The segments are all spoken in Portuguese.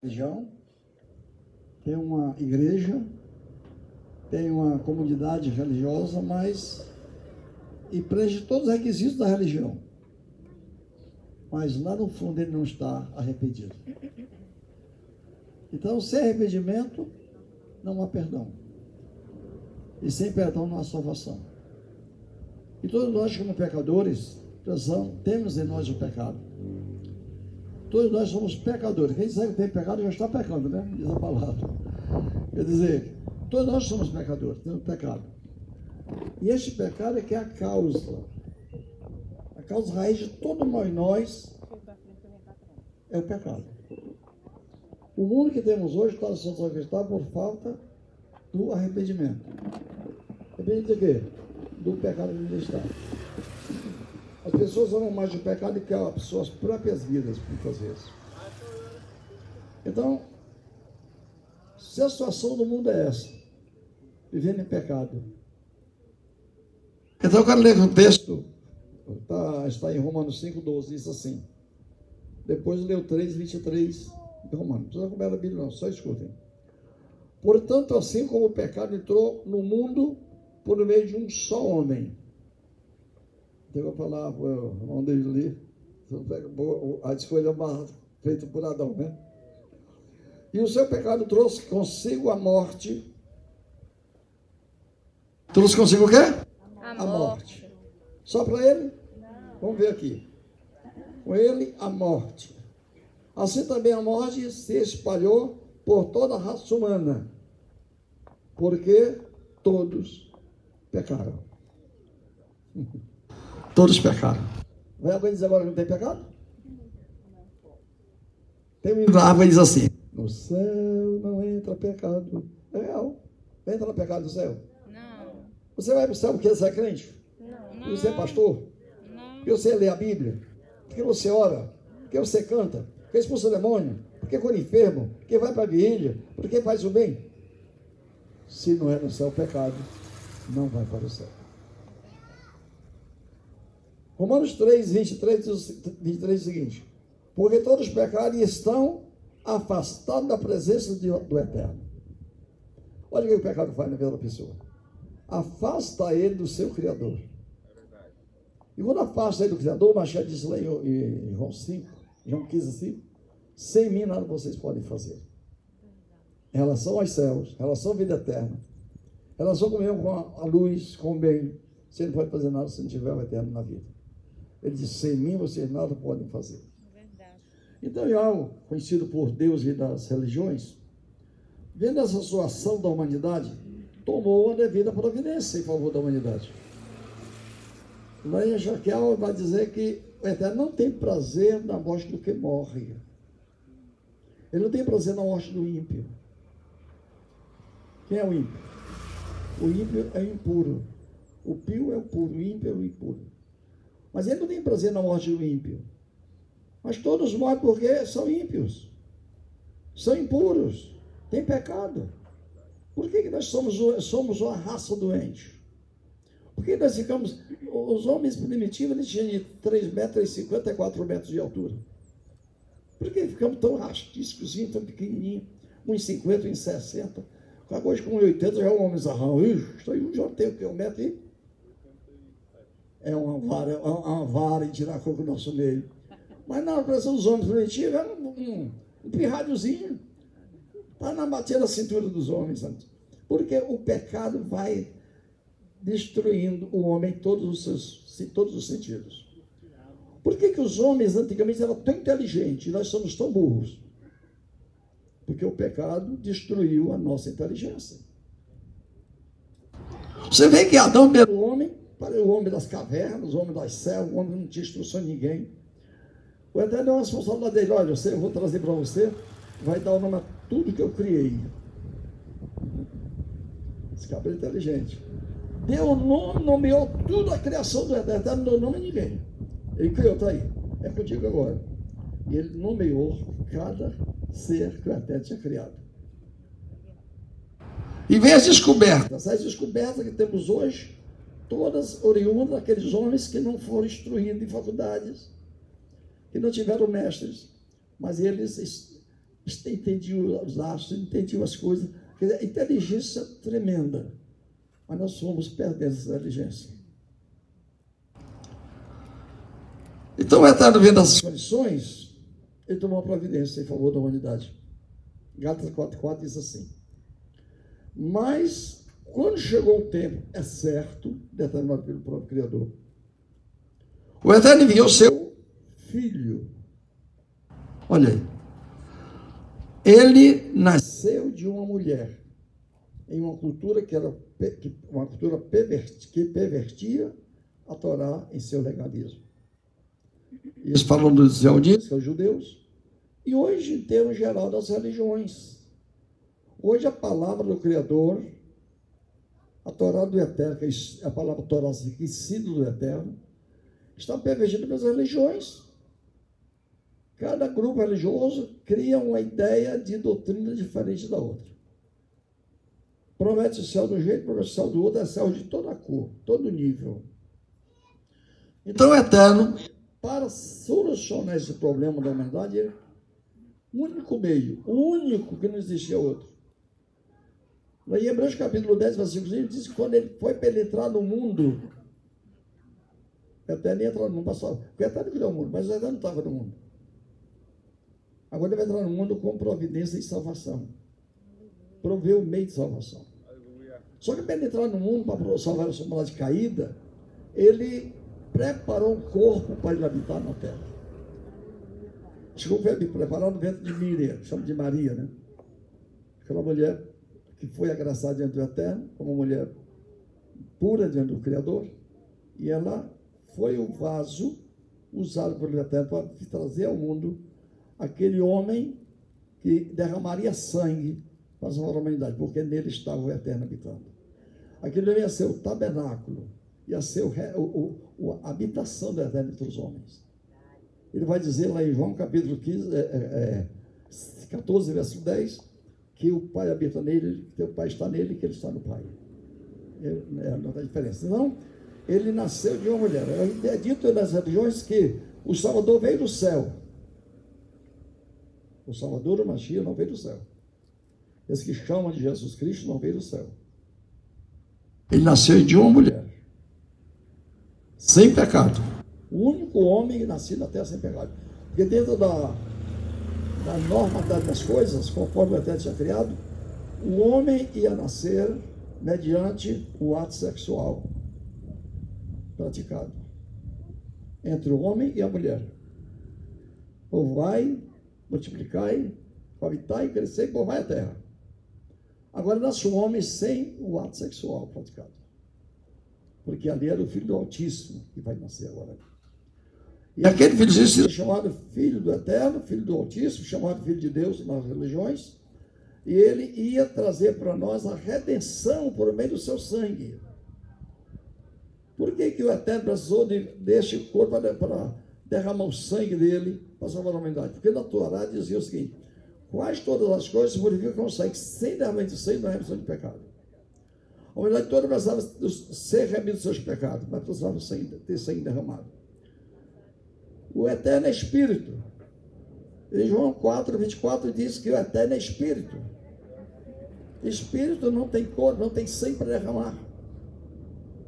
religião, tem uma igreja, tem uma comunidade religiosa, mas e preenche todos os requisitos da religião. Mas lá no fundo ele não está arrependido. Então, sem arrependimento, não há perdão. E sem perdão não há salvação. E todos nós, como pecadores, temos em nós o pecado. Todos nós somos pecadores. Quem sabe que tem pecado já está pecando, né? Diz a palavra. Quer dizer, todos nós somos pecadores, temos pecado. E este pecado é que é a causa raiz de todo mal em nós é o pecado. O mundo que temos hoje está só por falta do arrependimento. Arrependimento de quê? Do pecado que ainda está. As pessoas amam mais o pecado que as suas próprias vidas, muitas vezes. Então, se a situação do mundo é essa, vivendo em pecado. Então eu quero ler um texto, está em Romanos 5,12, diz assim. Depois leu 3,23 de Romanos. Não precisa comer a Bíblia não, só escutem. Portanto, assim como o pecado entrou no mundo por meio de um só homem. Então eu vou falar, onde eu li, a escolha feita por Adão, né? E o seu pecado trouxe consigo a morte. Trouxe consigo o quê? A morte. Só para ele? Não. Vamos ver aqui. Com ele, a morte. Assim também a morte se espalhou por toda a raça humana. Porque todos pecaram. Todos pecaram. Vai alguém dizer agora que não tem pecado? Tem um livro que diz assim: no céu não entra pecado. É real. Entra no pecado do céu? Não. Você vai para o céu porque você é crente? Não. Porque você é pastor? Não. Porque você lê a Bíblia? Porque você ora? Porque você canta? Porque expulsa o demônio? Porque cura enfermo? Porque vai para a vigília? Porque faz o bem? Se não é no céu o pecado, não vai para o céu. Romanos 3, 23 diz o seguinte: porque todos pecaram e estão afastados da presença do Eterno. Olha o que o pecado faz na vida da pessoa. Afasta ele do seu Criador. E quando afasta ele do Criador, o Machado disse lá em João 5, João 15 assim: sem mim nada vocês podem fazer. Em relação aos céus, em relação à vida eterna, em relação comigo com a luz, com o bem, você não pode fazer nada se não tiver o Eterno na vida. Ele disse: sem mim vocês nada podem fazer. Verdade. Então, é algo conhecido por Deus e das religiões, vendo essa situação da humanidade, tomou a devida providência em favor da humanidade. Lá em Jaquel vai dizer que o Eterno não tem prazer na morte do que morre. Ele não tem prazer na morte do ímpio. Quem é o ímpio? O ímpio é impuro. O pio é o puro, o ímpio é o impuro. Mas ele não tem prazer na morte do ímpio. Mas todos morrem porque são ímpios. São impuros. Têm pecado. Por que nós somos uma raça doente? Por que nós ficamos... Os homens primitivos, eles tinham de 3 metros e 54 metros de altura. Por que ficamos tão rastíssimos, tão pequenininhos? 1,50, 1,60. Hoje com 1,80 já é um homem zarrão. Isso aí já tem o que? 1 metro e... É uma vara de tirar a coco do nosso meio. Mas na pressão dos homens primitivos era um pirralhozinho. Está na batia da cintura dos homens. Sabe? Porque o pecado vai destruindo o homem em todos os sentidos. Por que os homens antigamente eram tão inteligentes e nós somos tão burros? Porque o pecado destruiu a nossa inteligência. Você vê que Adão era o homem das cavernas, o homem das selvas, o homem que não tinha instrução de ninguém. O Eterno deu uma responsabilidade dele: olha, eu vou trazer para você, vai dar o nome a tudo que eu criei. Esse cabra é inteligente. Deu o nome, nomeou tudo a criação do Eterno. Eterno não deu nome a ninguém. Ele criou, está aí. É contigo agora. E ele nomeou cada ser que o Eterno tinha criado. E vem as descobertas que temos hoje, todas oriundas daqueles homens que não foram instruídos em faculdades, que não tiveram mestres, mas eles entendiam os astros, entendiam as coisas. Quer dizer, inteligência tremenda. Mas nós fomos perdendo essa inteligência. Então, o Eterno, vendo essas condições, ele tomou uma providência em favor da humanidade. Gálatas 4,4 diz assim: mas, quando chegou o tempo, é certo, determinado pelo próprio Criador, o Eterno enviou seu Filho. Olha aí. Ele nasceu de uma mulher, em uma cultura que pervertia a Torá em seu legalismo. Isso falando dos israelitas, que são os judeus, e hoje, em termos geral, das religiões. Hoje, a palavra do Criador, a Torá do Eterno, que é a palavra Torá, ensino do Eterno, está pervertida pelas religiões. Cada grupo religioso cria uma ideia de doutrina diferente da outra. Promete o céu de um jeito, promete o céu do outro, é céu de toda cor, todo nível. Então, o Eterno, para solucionar esse problema da humanidade, é o único meio, o único que não existia outro. Lá em Hebreus capítulo 10, versículo 5, diz que quando ele foi penetrar no mundo, o Eterno ia entrar no mundo, passava. O Eterno criou o mundo, mas o Eterno não estava no mundo. Agora ele vai entrar no mundo com providência e salvação. Prover o meio de salvação. Só que para ele entrar no mundo, para salvar a sua humanidade caída, ele preparou um corpo para ele habitar na terra. Chegou a preparar no ventre de Miriam, chama de Maria, né? Aquela mulher que foi agraçada diante do Eterno, como uma mulher pura diante do Criador, e ela foi o vaso usado pelo Eterno para trazer ao mundo aquele homem que derramaria sangue para salvar a humanidade, porque nele estava o Eterno habitando. Aquele homem ia ser o tabernáculo, ia ser a habitação do Eterno entre os homens. Ele vai dizer lá em João capítulo 14, versículo 10, que o Pai habita nele, que o Pai está nele e que ele está no Pai. Não tem diferença. Não, ele nasceu de uma mulher. É dito nas religiões que o Salvador veio do céu. O Salvador, o Mashiach, não veio do céu. Esse que chamam de Jesus Cristo não veio do céu. Ele nasceu de uma mulher, sem pecado. O único homem nascido na terra sem pecado. Porque dentro da norma das coisas, conforme o Eterno tinha criado, o homem ia nascer mediante o ato sexual praticado entre o homem e a mulher. Ou vai multiplicai, habitai, crescei e povoai a terra. Agora nasce um homem sem o ato sexual praticado. Porque ali era o Filho do Altíssimo que vai nascer agora. E aquele filho é chamado Filho do Eterno, Filho do Altíssimo, chamado Filho de Deus nas religiões, e ele ia trazer para nós a redenção por meio do seu sangue. Por que o Eterno precisou deste corpo para derramar o sangue dele para salvar a humanidade? Porque na Torá dizia o seguinte: quase todas as coisas se purificam com sangue, sem derramamento de sangue não é remissão de pecado. A humanidade toda precisava ser remida dos seus pecados, mas precisava ter sangue derramado. O Eterno é Espírito. Em João 4, 24 diz que o Eterno é Espírito. Espírito não tem cor, não tem sangue para derramar.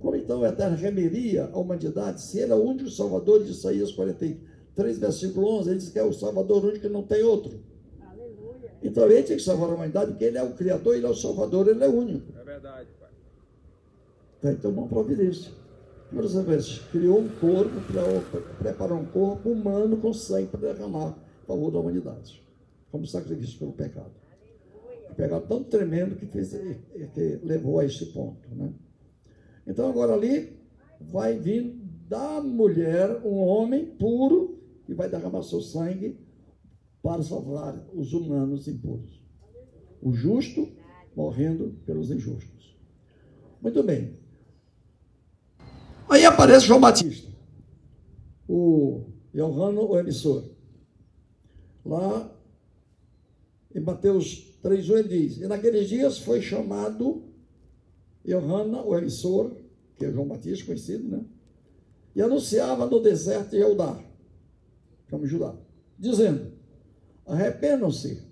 Como então o Eterno remeria a humanidade se ele é o único Salvador? De Isaías 43, versículo 11, ele diz que é o Salvador único e não tem outro. Aleluia. Então ele tem que salvar a humanidade porque ele é o Criador, ele é o Salvador, ele é o único. É verdade, pai. Então uma providência. Por vezes, criou um corpo, preparou um corpo humano com sangue para derramar a favor da humanidade, como sacrifício pelo pecado. Um pecado tão tremendo que levou a este ponto, né? Então agora ali vai vir da mulher um homem puro que vai derramar seu sangue para salvar os humanos impuros. O justo morrendo pelos injustos. Muito bem. Aí aparece João Batista, o Yohana, o emissor. Lá em Mateus 3,1 ele diz: e naqueles dias foi chamado Yohana, o emissor, que é João Batista, conhecido, né? E anunciava no deserto de Eudá, como Judá, dizendo: arrependam-se,